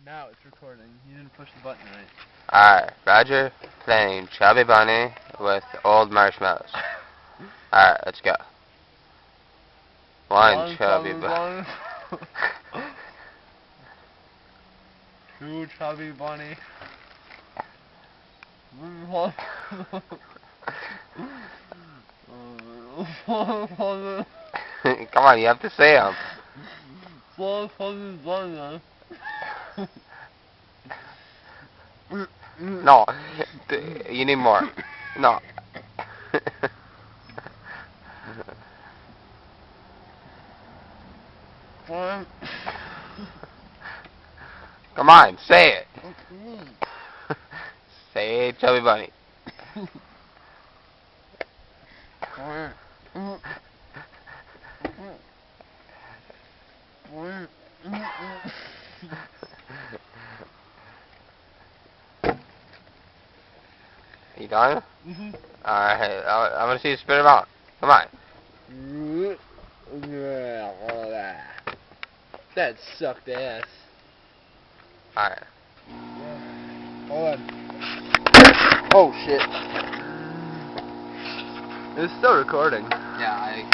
Now it's recording. You didn't push the button right. Alright, Roger playing Chubby Bunny with old marshmallows. Alright, let's go. One Chubby Bunny. Two Chubby Bunny. Come on, you have to say them. No, you need more. No. Come on, say it. Say it, Chubby Bunny. You done? Mm-hmm. Alright, I'm gonna see you spit him out. Come on. That sucked ass. Alright. Hold on. Oh shit. It's still recording. Yeah,